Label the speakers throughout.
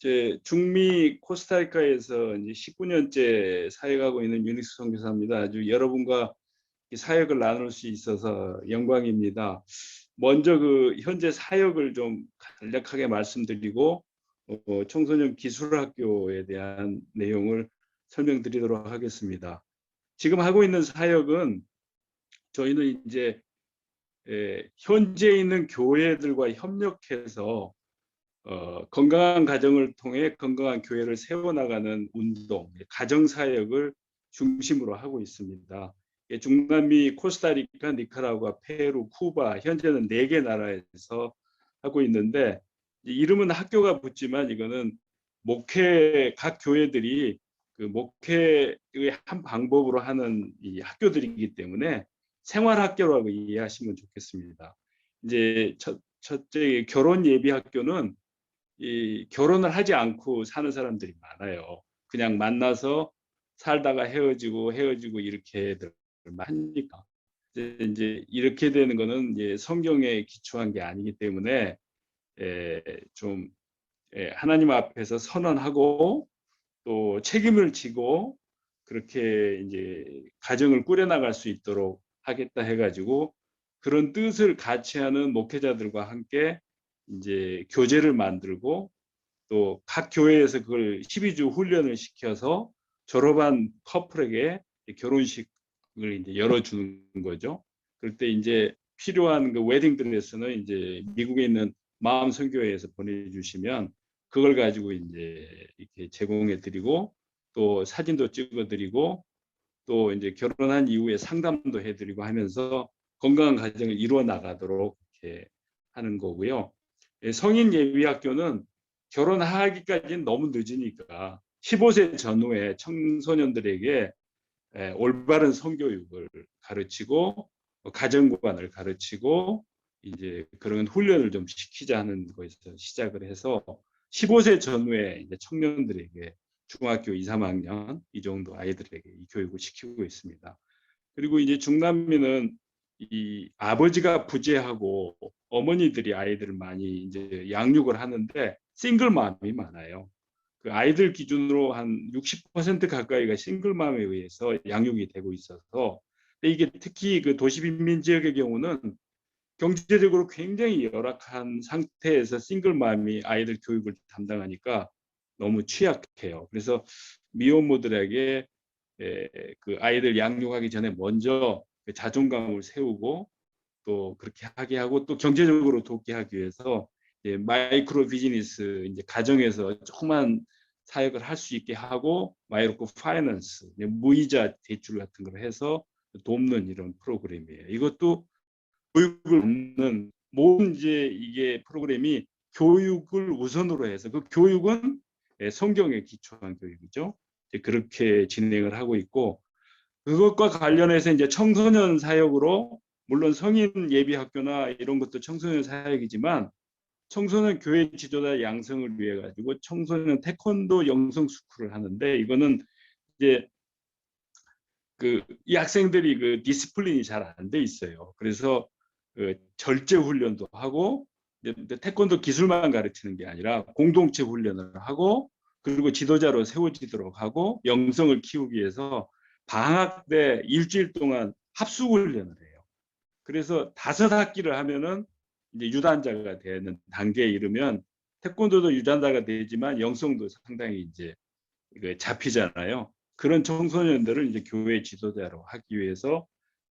Speaker 1: 이제 중미 코스타리카에서 이제 19년째 사역하고 있는 유닉스 선교사입니다. 아주 여러분과 사역을 나눌 수 있어서 영광입니다. 먼저 그 현재 사역을 좀 간략하게 말씀드리고 청소년 기술학교에 대한 내용을 설명드리도록 하겠습니다. 지금 하고 있는 사역은 저희는 이제 현재 있는 교회들과 협력해서 건강한 가정을 통해 건강한 교회를 세워나가는 운동, 가정사역을 중심으로 하고 있습니다. 중남미 코스타리카, 니카라과, 페루, 쿠바, 현재는 4개 나라에서 하고 있는데, 이름은 학교가 붙지만 이거는 각 교회들이 그 목회의 한 방법으로 하는 이 학교들이기 때문에 생활학교라고 이해하시면 좋겠습니다. 이제 첫째 결혼 예비 학교는 이 결혼을 하지 않고 사는 사람들이 많아요. 그냥 만나서 살다가 헤어지고 이렇게들 하니까 이제 이렇게 되는 거는 이제 성경에 기초한 게 아니기 때문에 좀 하나님 앞에서 선언하고 또 책임을 지고 그렇게 이제 가정을 꾸려나갈 수 있도록 하겠다 해가지고 그런 뜻을 같이 하는 목회자들과 함께 이제 교재를 만들고 또 각 교회에서 그걸 12주 훈련을 시켜서 졸업한 커플에게 결혼식을 이제 열어주는 거죠. 그럴 때 이제 필요한 그 웨딩 드레스는 이제 미국에 있는 마음 선교회에서 보내주시면 그걸 가지고 이제 이렇게 제공해 드리고 또 사진도 찍어 드리고 또 이제 결혼한 이후에 상담도 해 드리고 하면서 건강한 가정을 이루어 나가도록 이렇게 하는 거고요. 성인 예비학교는 결혼하기까지는 너무 늦으니까 15세 전후에 청소년들에게 올바른 성교육을 가르치고 가정관을 가르치고 이제 그런 훈련을 좀 시키자 하는 거에서 시작을 해서 15세 전후에 이제 청년들에게 중학교 2, 3학년 이 정도 아이들에게 이 교육을 시키고 있습니다. 그리고 이제 중남미는 이 아버지가 부재하고 어머니들이 아이들을 많이 이제 양육을 하는데 싱글맘이 많아요. 그 아이들 기준으로 한 60% 가까이가 싱글맘에 의해서 양육이 되고 있어서 이게 특히 그 도시빈민 지역의 경우는 경제적으로 굉장히 열악한 상태에서 싱글맘이 아이들 교육을 담당하니까 너무 취약해요. 그래서 미혼모들에게 그 아이들 양육하기 전에 먼저 그 자존감을 세우고 또 그렇게 하게 하고 또 경제적으로 돕게 하기 위해서 마이크로 비즈니스 이제 가정에서 조그만 사역을 할 수 있게 하고 마이크로 파이낸스 무이자 대출 같은 걸 해서 돕는 이런 프로그램이에요. 이것도 교육을 받는 모든 이제 이게 프로그램이 교육을 우선으로 해서 그 교육은 성경에 기초한 교육이죠. 그렇게 진행을 하고 있고 그것과 관련해서 이제 청소년 사역으로 물론 성인 예비 학교나 이런 것도 청소년 사역이지만 청소년 교회 지도자 양성을 위해 가지고 청소년 태권도 영성 스쿨을 하는데 이거는 이제 그 이 학생들이 그 디스플린이 잘 안 돼 있어요. 그래서 그 절제 훈련도 하고 태권도 기술만 가르치는 게 아니라 공동체 훈련을 하고 그리고 지도자로 세워지도록 하고 영성을 키우기 위해서 방학 때 일주일 동안 합숙 훈련을 해요. 그래서 5학기를 하면은 이제 유단자가 되는 단계에 이르면 태권도도 유단자가 되지만 영성도 상당히 이제 잡히잖아요. 그런 청소년들을 이제 교회 지도자로 하기 위해서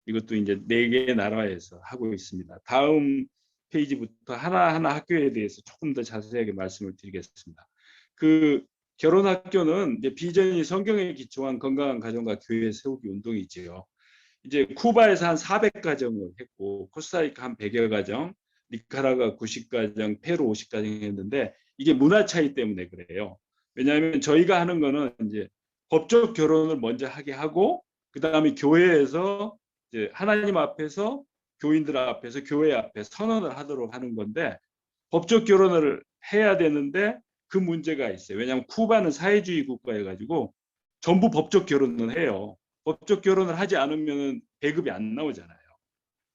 Speaker 1: 이것도 이제 4개 나라에서 하고 있습니다. 다음 페이지부터 하나하나 학교에 대해서 조금 더 자세하게 말씀을 드리겠습니다. 그 결혼학교는 이제 비전이 성경에 기초한 건강한 가정과 교회 세우기 운동이지요. 이제 쿠바에서 한 400가정을 했고 코스타리카 한 100여 가정, 니카라과 90가정, 페루 50가정 했는데 이게 문화 차이 때문에 그래요. 왜냐하면 저희가 하는 거는 이제 법적 결혼을 먼저 하게 하고 그 다음에 교회에서 이제 하나님 앞에서 교인들 앞에서 교회 앞에 선언을 하도록 하는 건데 법적 결혼을 해야 되는데 그 문제가 있어요. 왜냐하면 쿠바는 사회주의 국가여가지고 전부 법적 결혼을 해요. 법적 결혼을 하지 않으면 배급이 안 나오잖아요.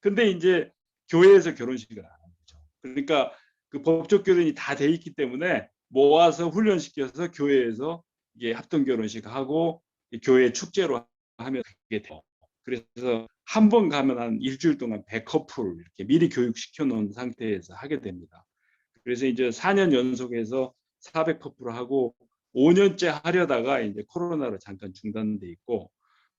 Speaker 1: 근데 이제 교회에서 결혼식을 안 하는 거죠. 그러니까 그 법적 결혼이 다 돼 있기 때문에 모아서 훈련시켜서 교회에서 이게 합동 결혼식 하고 교회 축제로 하면 그게 돼요. 그래서 한 번 가면 한 일주일 동안 100커플 이렇게 미리 교육시켜 놓은 상태에서 하게 됩니다. 그래서 이제 4년 연속해서 400커플 하고 5년째 하려다가 이제 코로나로 잠깐 중단돼 있고,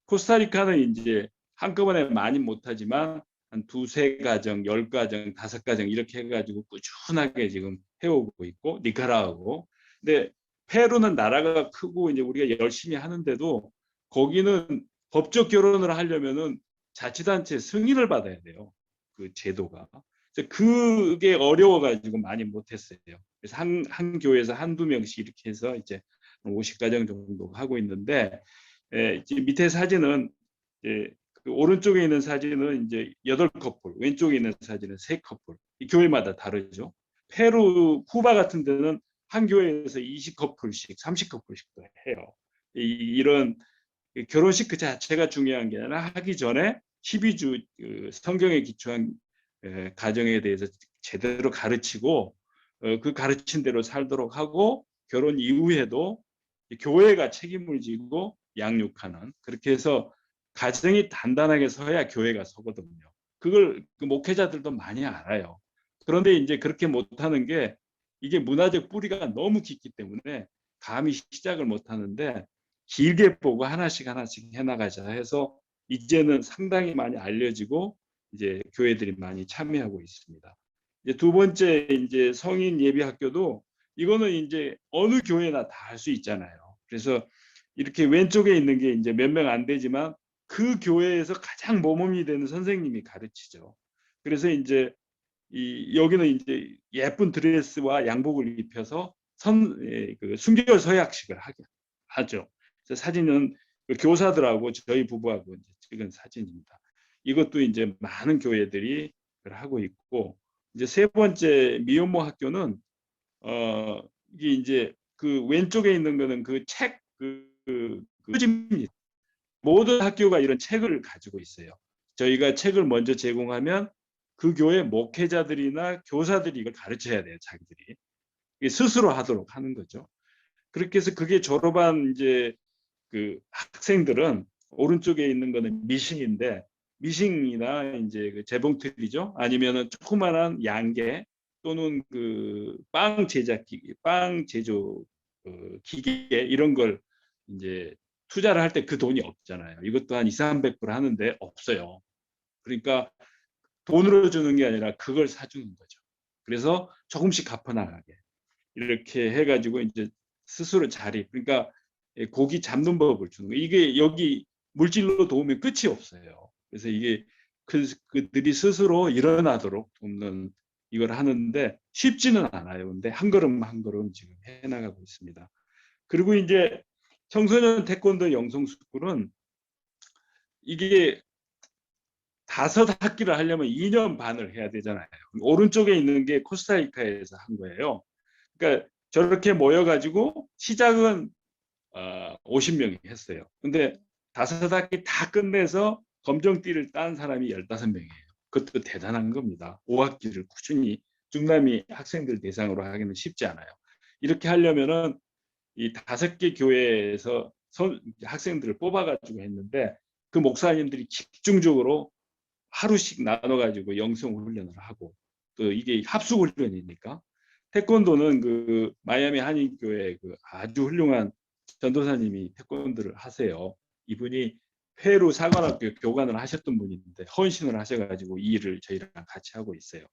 Speaker 1: 코스타리카는 이제 한꺼번에 많이 못하지만 한 두세 가정, 10가정, 5가정 이렇게 해가지고 꾸준하게 지금 해오고 있고, 니카라과고. 근데 페루는 나라가 크고 이제 우리가 열심히 하는데도 거기는 법적 결혼을 하려면은 자치단체 승인을 받아야 돼요. 그 제도가. 그게 어려워가지고 많이 못했어요. 그래서 한 교회에서 한두 명씩 이렇게 해서 이제 50가정 정도 하고 있는데, 이제 밑에 사진은 이제 그 오른쪽에 있는 사진은 이제 8커플, 왼쪽에 있는 사진은 3커플. 이 교회마다 다르죠. 페루, 쿠바 같은 데는 한 교회에서 20커플씩, 30커플씩도 해요. 이런 결혼식 그 자체가 중요한 게 아니라 하기 전에 12주 성경에 기초한 가정에 대해서 제대로 가르치고 그 가르친 대로 살도록 하고, 결혼 이후에도 교회가 책임을 지고 양육하는, 그렇게 해서 가정이 단단하게 서야 교회가 서거든요. 그걸 그 목회자들도 많이 알아요. 그런데 이제 그렇게 못하는 게 이게 문화적 뿌리가 너무 깊기 때문에 감히 시작을 못하는데, 길게 보고 하나씩 하나씩 해나가자 해서 이제는 상당히 많이 알려지고 이제 교회들이 많이 참여하고 있습니다. 이제 두 번째, 이제 성인 예비 학교도 이거는 이제 어느 교회나 다 할 수 있잖아요. 그래서 이렇게 왼쪽에 있는 게 이제 몇 명 안 되지만 그 교회에서 가장 모범이 되는 선생님이 가르치죠. 그래서 이제 여기는 이제 예쁜 드레스와 양복을 입혀서 그 순결 서약식을 하죠. 그래서 사진은 그 교사들하고 저희 부부하고 이제 찍은 사진입니다. 이것도 이제 많은 교회들이 하고 있고, 이제 세 번째 미혼모 학교는 이게 이제 그 왼쪽에 있는 거는 그 책 표지입니다. 모든 학교가 이런 책을 가지고 있어요. 저희가 책을 먼저 제공하면 그 교회 목회자들이나 교사들이 이걸 가르쳐야 돼요, 자기들이. 스스로 하도록 하는 거죠. 그렇게 해서 그게 졸업한 이제 그 학생들은 오른쪽에 있는 거는 미싱인데, 미싱이나 이제 그 재봉틀이죠. 아니면은 조그만한 양계 또는 그 빵 제작기, 빵 제조 기계 이런 걸 이제 투자를 할 때 그 돈이 없잖아요. 이것도 한 2, 300불 하는데 없어요. 그러니까 돈으로 주는 게 아니라 그걸 사주는 거죠. 그래서 조금씩 갚아나가게 이렇게 해가지고 이제 스스로 자립, 그러니까 고기 잡는 법을 주는 거예요. 이게 여기 물질로 도우면 끝이 없어요. 그래서 이게 그들이 스스로 일어나도록 돕는 이걸 하는데 쉽지는 않아요. 근데 한 걸음 한 걸음 지금 해나가고 있습니다. 그리고 이제 청소년 태권도 영성스쿨은 이게 5학기를 하려면 2년 반을 해야 되잖아요. 오른쪽에 있는 게 코스타리카에서 한 거예요. 그러니까 저렇게 모여가지고 시작은 50명이 했어요. 근데 5학기 다 끝내서 검정띠를 딴 사람이 15명이에요. 그것도 대단한 겁니다. 5학기를 꾸준히 중남미 학생들 대상으로 하기는 쉽지 않아요. 이렇게 하려면은 이 5개 교회에서 학생들을 뽑아가지고 했는데, 그 목사님들이 집중적으로 하루씩 나눠가지고 영성 훈련을 하고, 또 이게 합숙 훈련이니까 태권도는 그 마이애미 한인교회 그 아주 훌륭한 전도사님이 태권도를 하세요. 이분이 페루 사관학교 교관을 하셨던 분인데 헌신을 하셔가지고 이 일을 저희랑 같이 하고 있어요.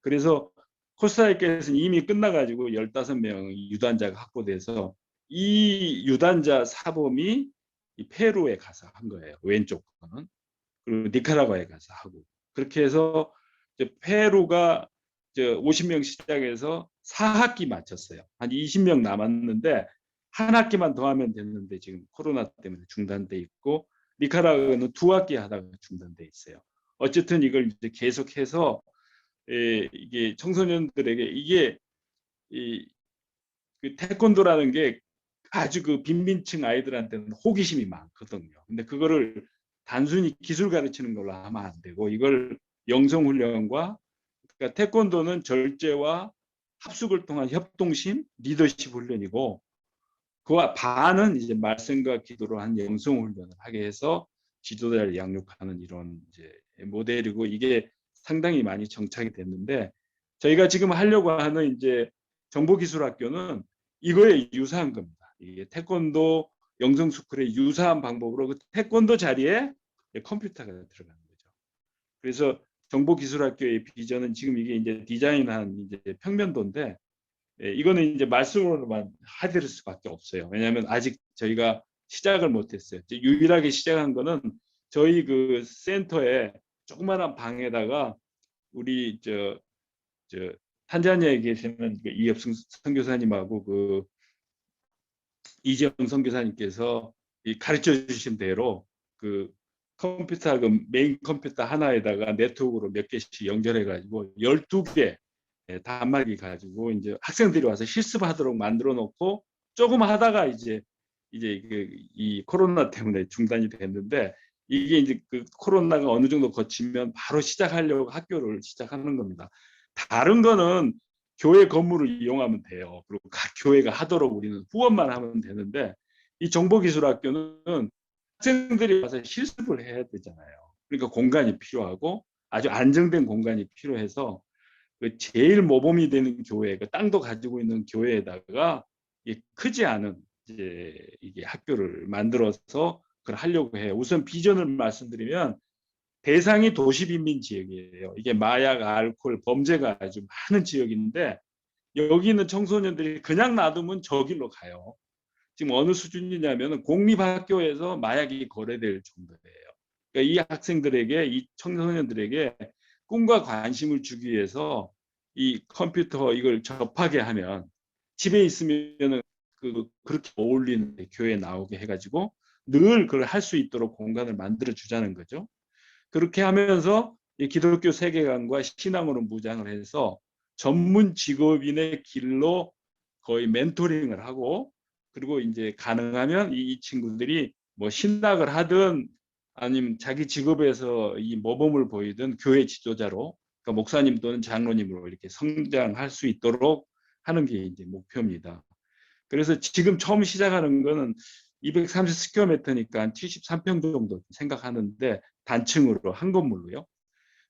Speaker 1: 그래서 코스타리카에서는 이미 끝나가지고 15명 유단자가 확보돼서 이 유단자 사범이 이 페루에 가서 한 거예요. 왼쪽 거는. 그리고 니카라과에 가서 하고. 그렇게 해서 이제 페루가 50명 시작해서 4학기 마쳤어요. 한 20명 남았는데 한 학기만 더 하면 됐는데 지금 코로나 때문에 중단돼 있고, 니카라과는 2학기 하다가 중단돼 있어요. 어쨌든 이걸 이제 계속해서 이게 청소년들에게 이게 그 태권도라는 게 아주 그 빈민층 아이들한테는 호기심이 많거든요. 근데 그거를 단순히 기술 가르치는 걸로 하면 안 되고 이걸 영성 훈련과, 그러니까 태권도는 절제와 합숙을 통한 협동심, 리더십 훈련이고 그와 반은 이제 말씀과 기도로 한 영성 훈련을 하게 해서 지도자를 양육하는 이런 이제 모델이고 이게 상당히 많이 정착이 됐는데 저희가 지금 하려고 하는 이제 정보기술학교는 이거에 유사한 겁니다. 이게 태권도 영성스쿨의 유사한 방법으로 그 태권도 자리에 컴퓨터가 들어가는 거죠. 그래서 정보기술학교의 비전은 지금 이게 이제 디자인한 이제 평면도인데 이거는 이제 말씀으로만 해드릴 수밖에 없어요. 왜냐하면 아직 저희가 시작을 못했어요. 유일하게 시작한 거는 저희 그 센터에 조그마한 방에다가 우리 저 탄자니아에 계시는 그 이엽승 선교사님하고 그 이재영 선교사님께서 가르쳐 주신 대로 그 컴퓨터 그 메인 컴퓨터 하나에다가 네트워크로 몇 개씩 연결해 가지고 12개 단말기 가지고 이제 학생들이 와서 실습하도록 만들어 놓고 조금 하다가 이제 이 코로나 때문에 중단이 됐는데 이게 이제 그 코로나가 어느 정도 거치면 바로 시작하려고 학교를 시작하는 겁니다. 다른 거는 교회 건물을 이용하면 돼요. 그리고 각 교회가 하도록 우리는 후원만 하면 되는데 이 정보기술학교는 학생들이 와서 실습을 해야 되잖아요. 그러니까 공간이 필요하고 아주 안정된 공간이 필요해서 그 제일 모범이 되는 교회, 그 땅도 가지고 있는 교회에다가 크지 않은 이게 학교를 만들어서 그걸 하려고 해요. 우선 비전을 말씀드리면 대상이 도시빈민 지역이에요. 이게 마약, 알코올, 범죄가 아주 많은 지역인데 여기 있는 청소년들이 그냥 놔두면 저 길로 가요. 지금 어느 수준이냐면 공립학교에서 마약이 거래될 정도예요. 그러니까 이 학생들에게, 이 청소년들에게 꿈과 관심을 주기 위해서 이 컴퓨터 이걸 접하게 하면 집에 있으면 그렇게 어울리는 교회에 나오게 해가지고 늘 그걸 할 수 있도록 공간을 만들어 주자는 거죠. 그렇게 하면서 이 기독교 세계관과 신앙으로 무장을 해서 전문 직업인의 길로 거의 멘토링을 하고 그리고 이제 가능하면 이 친구들이 뭐 신학을 하든 아니면 자기 직업에서 이 모범을 보이든 교회 지도자로 그러니까 목사님 또는 장로님으로 이렇게 성장할 수 있도록 하는 게 이제 목표입니다. 그래서 지금 처음 시작하는 거는 230스퀘어미터니까 73평 정도 생각하는데 단층으로 한 건물로요.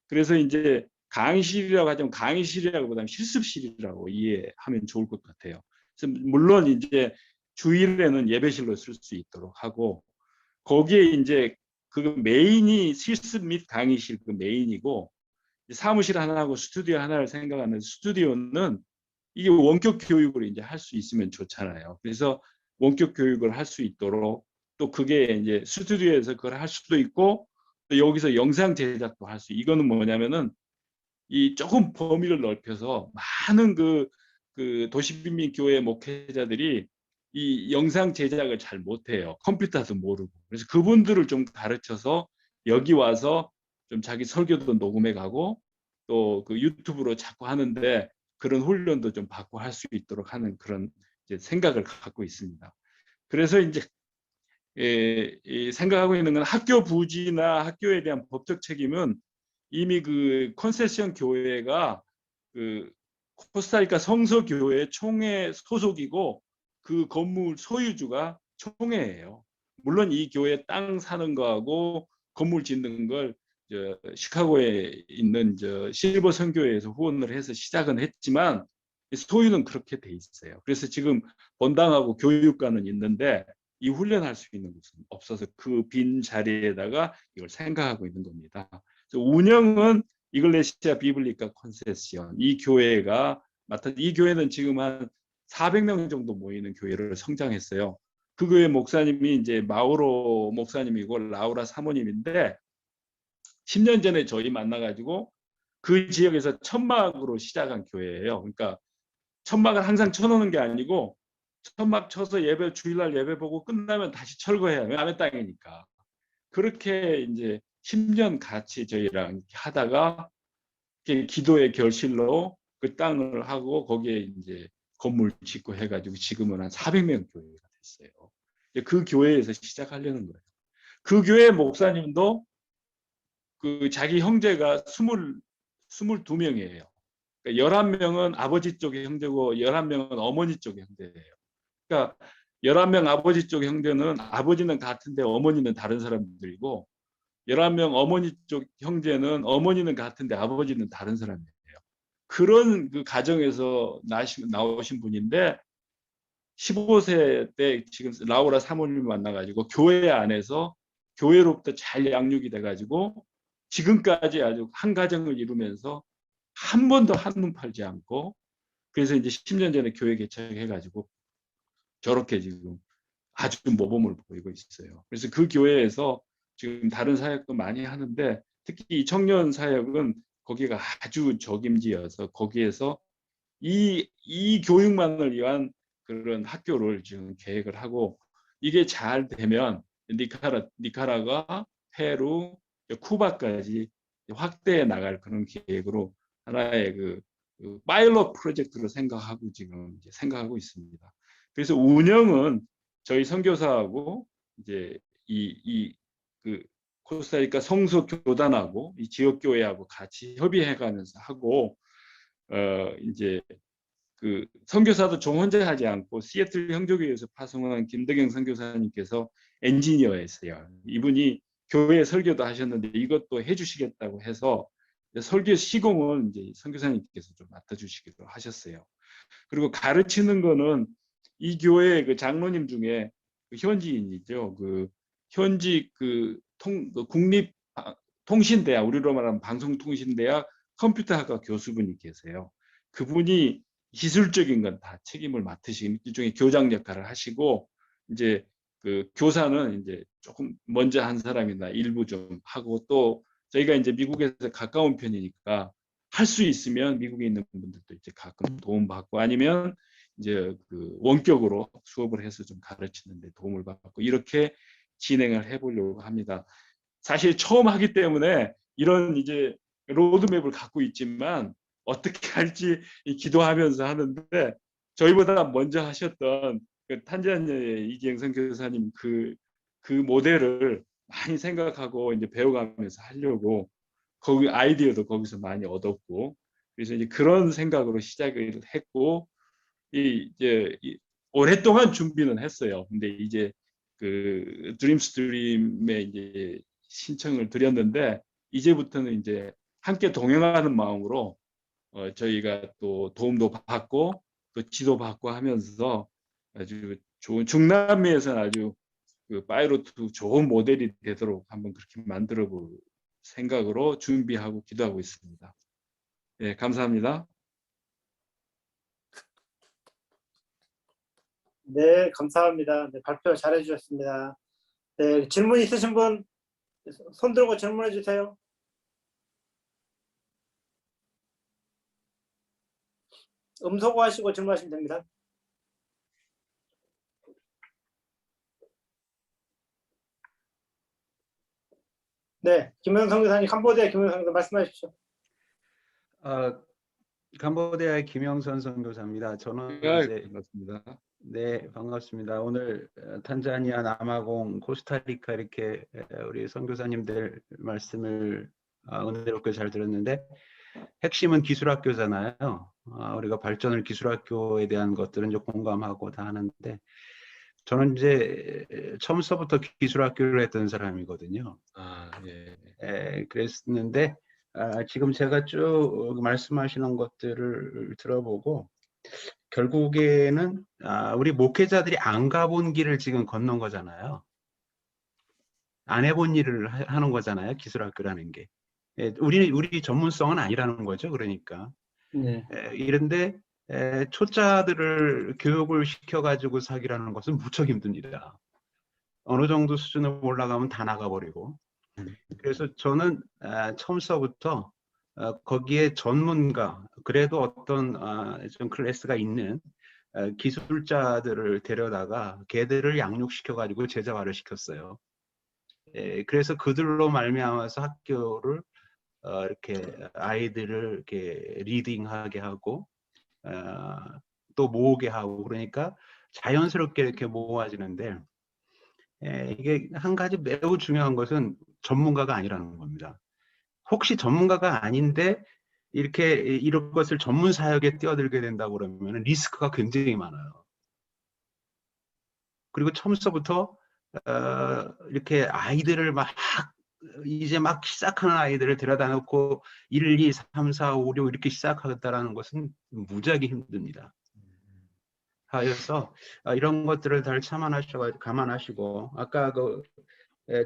Speaker 1: 그래서 이제 강의실이라고 하자면 강의실이라고보다는 실습실이라고 이해하면 좋을 것 같아요. 그래서 물론 이제 주일에는 예배실로 쓸 수 있도록 하고 거기에 이제 그 메인이 실습 및 강의실 그 메인이고 사무실 하나하고 스튜디오 하나를 생각하는 스튜디오는 이게 원격 교육을 이제 할 수 있으면 좋잖아요. 그래서 원격 교육을 할 수 있도록 또 그게 이제 스튜디오에서 그걸 할 수도 있고 또 여기서 영상 제작도 할 수. 이거는 뭐냐면은 이 조금 범위를 넓혀서 많은 그 도시빈민교회 목회자들이 이 영상 제작을 잘 못해요. 컴퓨터도 모르고. 그래서 그분들을 좀 가르쳐서 여기 와서 좀 자기 설교도 녹음해 가고 또 그 유튜브로 자꾸 하는데 그런 훈련도 좀 받고 할 수 있도록 하는 그런 이제 생각을 갖고 있습니다. 그래서 이제 생각하고 있는 건 학교 부지나 학교에 대한 법적 책임은 이미 그 컨세션 교회가 그 코스타리카 성서교회 총회 소속이고 그 건물 소유주가 총회예요. 물론 이 교회 땅 사는 거하고 건물 짓는 걸 시카고에 있는 실버 선교회에서 후원을 해서 시작은 했지만 소유는 그렇게 돼 있어요. 그래서 지금 본당하고 교육관은 있는데 이 훈련할 수 있는 곳은 없어서 그 빈 자리에다가 이걸 생각하고 있는 겁니다. 운영은 이글레시아 비블리카 콘세시온 이 교회가 이 교회는 지금 한 400명 정도 모이는 교회를 성장했어요. 그 교회 목사님이 이제 마우로 목사님이고 라우라 사모님인데 10년 전에 저희 만나가지고 그 지역에서 천막으로 시작한 교회예요. 그러니까 천막을 항상 쳐놓는 게 아니고 천막 쳐서 예배 주일날 예배 보고 끝나면 다시 철거해야 해요. 남의 땅이니까. 그렇게 이제 10년 같이 저희랑 하다가 기도의 결실로 그 땅을 하고 거기에 이제 건물 짓고 해가지고 지금은 한 400명 교회가 됐어요. 그 교회에서 시작하려는 거예요. 그 교회 목사님도 그 자기 형제가 22명이에요. 그러니까 11명은 아버지 쪽의 형제고 11명은 어머니 쪽의 형제예요. 그러니까 11명 아버지 쪽 형제는 아버지는 같은데 어머니는 다른 사람들이고 11명 어머니 쪽 형제는 어머니는 같은데 아버지는 다른 사람이에요. 그런 그 가정에서 나오신 분인데 15세 때 지금 라우라 사모님을 만나가지고 교회 안에서 교회로부터 잘 양육이 돼가지고 지금까지 아주 한 가정을 이루면서 한 번도 한눈 팔지 않고 그래서 이제 10년 전에 교회 개척해가지고 저렇게 지금 아주 모범을 보이고 있어요. 그래서 그 교회에서 지금 다른 사역도 많이 하는데 특히 이 청년 사역은 거기가 아주 적임지여서 거기에서 이 교육만을 위한 그런 학교를 지금 계획을 하고 이게 잘 되면 니카라과, 페루, 쿠바까지 확대해 나갈 그런 계획으로 하나의 그 파일럿 프로젝트로 생각하고 지금 이제 생각하고 있습니다. 그래서 운영은 저희 선교사하고 이제 그 코스타리카 성서 교단하고 이 지역 교회하고 같이 협의해가면서 하고 이제 그 선교사도 종 혼자 하지 않고 시애틀 형제교회에서 파송한 김덕영 선교사님께서 엔지니어였어요. 이분이 교회 설교도 하셨는데 이것도 해주시겠다고 해서 설교 시공은 이제 선교사님께서 좀 맡아주시기도 하셨어요. 그리고 가르치는 거는 이 교회 그 장로님 중에 그 현지인이죠. 그 현지 그 국립 통신대학 우리로 말하면 방송통신대학 컴퓨터학과 교수분이 계세요. 그분이 기술적인 건 다 책임을 맡으시고 일종의 교장 역할을 하시고 이제 그 교사는 이제 조금 먼저 한 사람이나 일부 좀 하고 또 저희가 이제 미국에서 가까운 편이니까 할 수 있으면 미국에 있는 분들도 이제 가끔 도움 받고 아니면 이제 그 원격으로 수업을 해서 좀 가르치는데 도움을 받고 이렇게 진행을 해보려고 합니다. 사실 처음 하기 때문에 이런 이제 로드맵을 갖고 있지만 어떻게 할지 기도하면서 하는데 저희보다 먼저 하셨던 그 탄자니아의 이기영 선교사님 그 모델을 많이 생각하고 이제 배워가면서 하려고 거기 아이디어도 거기서 많이 얻었고 그래서 이제 그런 생각으로 시작을 했고 이제 오랫동안 준비는 했어요. 근데 이제 그 드림스트림에 이제 신청을 드렸는데 이제부터는 이제 함께 동행하는 마음으로 저희가 또 도움도 받고 또 지도 받고 하면서 아주 좋은 중남미에서는 아주 그 파이로트 좋은 모델이 되도록 한번 그렇게 만들어 볼 생각으로 준비하고 기도하고 있습니다. 예, 감사합니다.
Speaker 2: 네, 감사합니다. 네, 발표 잘해 주셨습니다. 네, 질문 있으신 분 손 들고 질문해 주세요. 음소거 하시고 질문하시면 됩니다. 네, 김영성 교사님, 캄보디아 김영성 교사 말씀하십시오.
Speaker 3: 캄보디아의 김영선 선교사입니다. 저는 이제
Speaker 1: 반갑습니다.
Speaker 3: 네, 반갑습니다. 오늘 탄자니아, 남아공, 코스타리카 이렇게 우리 선교사님들 말씀을 은혜롭게 잘 들었는데 핵심은 기술학교잖아요. 우리가 발전을 기술학교에 대한 것들은 이제 공감하고 다 하는데 저는 이제 처음서부터 기술학교를 했던 사람이거든요. 그랬는데 지금 제가 쭉 말씀하시는 것들을 들어보고 결국에는 우리 목회자들이 안 가본 길을 지금 건넌 거잖아요. 안 해본 일을 하는 거잖아요. 기술학교라는 게. 우리 전문성은 아니라는 거죠. 그러니까.
Speaker 2: 네.
Speaker 3: 이런데 초짜들을 교육을 시켜가지고 사기라는 것은 무척 힘듭니다. 어느 정도 수준으로 올라가면 다 나가버리고. 그래서 저는 처음서부터 거기에 전문가, 그래도 어떤 좀 클래스가 있는 기술자들을 데려다가 걔들을 양육시켜가지고 제자화를 시켰어요. 그래서 그들로 말미암아서 학교를 이렇게 아이들을 이렇게 리딩하게 하고 또 모으게 하고 그러니까 자연스럽게 이렇게 모아지는데 이게 한 가지 매우 중요한 것은 전문가가 아니라는 겁니다. 혹시 전문가가 아닌데 이렇게 이런 것을 전문 사역에 뛰어들게 된다고 그러면 리스크가 굉장히 많아요. 그리고 처음서부터 이렇게 아이들을 이제 막 시작하는 아이들을 데려다 놓고 1, 2, 3, 4, 5, 6 이렇게 시작하겠다라는 것은 무지하게 힘듭니다. 그래서 이런 것들을 잘 감안하시고 아까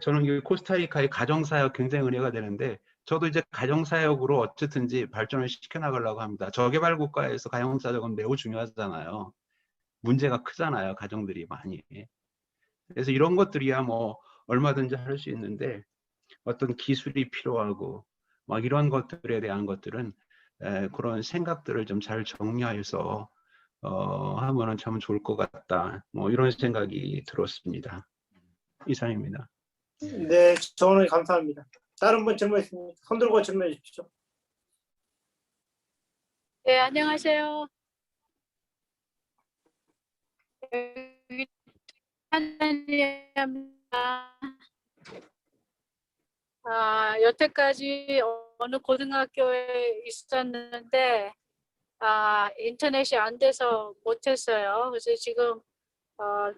Speaker 3: 저는 이 코스타리카의 가정사역 굉장히 은혜가 되는데 저도 이제 가정사역으로 어쨌든지 발전을 시켜나가려고 합니다. 저개발 국가에서 가정사역은 매우 중요하잖아요. 문제가 크잖아요. 가정들이 많이. 그래서 이런 것들이야 뭐 얼마든지 할 수 있는데 어떤 기술이 필요하고 막 이런 것들에 대한 것들은 그런 생각들을 좀 잘 정리해서 하면은 참 좋을 것 같다. 뭐 이런 생각이 들었습니다. 이상입니다.
Speaker 2: 네, 조언을 감사합니다. 다른 분 질문 있습니까? 손 들고 질문해 주십시오.
Speaker 4: 네, 안녕하세요. 한입니다. 여태까지 어느 고등학교에 있었는데 인터넷이 안 돼서 못했어요. 그래서 지금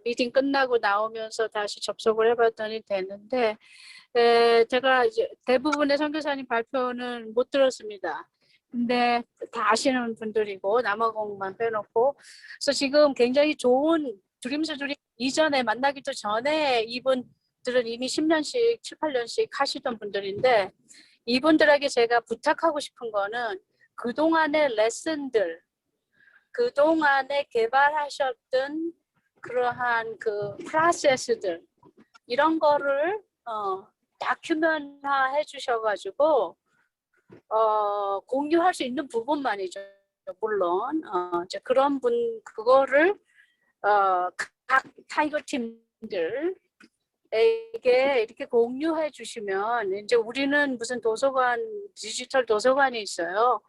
Speaker 4: 미팅 끝나고 나오면서 다시 접속을 해봤더니 되는데 제가 이제 대부분의 선교사님 발표는 못 들었습니다. 근데 다 아시는 분들이고 남아공만 빼놓고 그래서 지금 굉장히 좋은 드림스들이 이전에 만나기도 전에 이분들은 이미 10년씩 7, 8년씩 하시던 분들인데 이분들에게 제가 부탁하고 싶은 거는 그동안의 레슨들 그동안에 개발하셨던 그러한 그 프로세스들 이런 거를 다큐멘화 해주셔가지고 공유할 수 있는 부분만이죠. 물론 이제 그런 그거를 각 타이거 팀들에게 이렇게 공유해 주시면 이제 우리는 무슨 도서관 디지털 도서관이 있어요.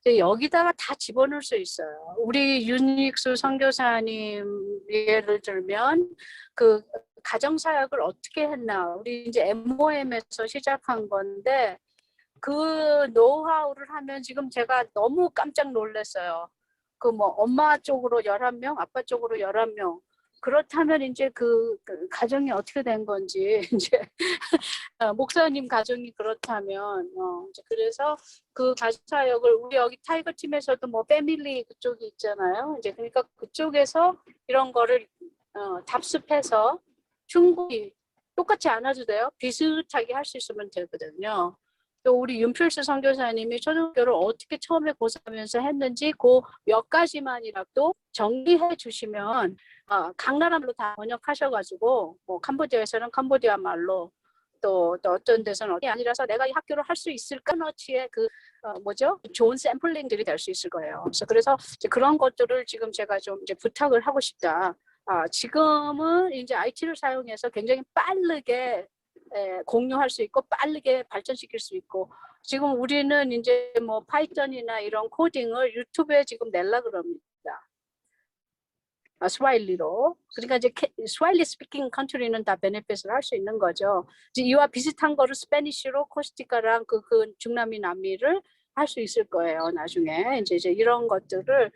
Speaker 4: 여기다가 다 집어넣을 수 있어요. 우리 유닉스 선교사님 예를 들면 그 가정사역을 어떻게 했나 우리 이제 MOM에서 시작한 건데 그 노하우를 하면 지금 제가 너무 깜짝 놀랐어요. 그 뭐 엄마 쪽으로 11명, 아빠 쪽으로 11명. 그렇다면 이제 그 가정이 어떻게 된 건지 이제 목사님 가정이 그렇다면 이제 그래서 그 가정사역을 우리 여기 타이거 팀에서도 뭐 패밀리 그쪽이 있잖아요. 이제 그러니까 그쪽에서 이런 거를 답습해서 충분히 똑같이 안 해도 돼요. 비슷하게 할 수 있으면 되거든요. 또 우리 윤필수 선교사님이 초등교를 어떻게 처음에 고사하면서 했는지 그 몇 가지만이라도 정리해 주시면 각 나라로 다 번역하셔가지고 뭐 캄보디아에서는 캄보디아 말로 또 어떤 데서는 어디 아니라서 내가 이 학교를 할 수 있을까 너치의 그 좋은 샘플링들이 될 수 있을 거예요. 그래서 이제 그런 것들을 지금 제가 좀 이제 부탁을 하고 싶다. 지금은 이제 IT를 사용해서 굉장히 빠르게 공유할 수 있고 빠르게 발전시킬 수 있고 지금 우리는 이제 뭐 파이썬이나 이런 코딩을 유튜브에 지금 내려 그럽니다. 스와힐리로. 그러니까 이제 스와힐리 스피킹 컨트리는 다 베네핏을 할 수 있는 거죠. 이제 이와 비슷한 거를 스페니쉬로 코스티카랑 그 중남미 남미를 할 수 있을 거예요. 나중에 이제 이런 것들을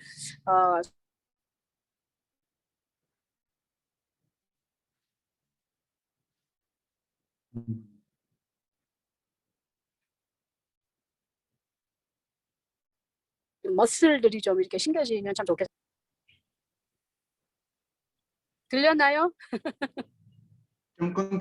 Speaker 4: 머슬들이 좀 이렇게 신겨지면 참 좋겠어요. 들렸나요?
Speaker 5: 좀 끊겼어요.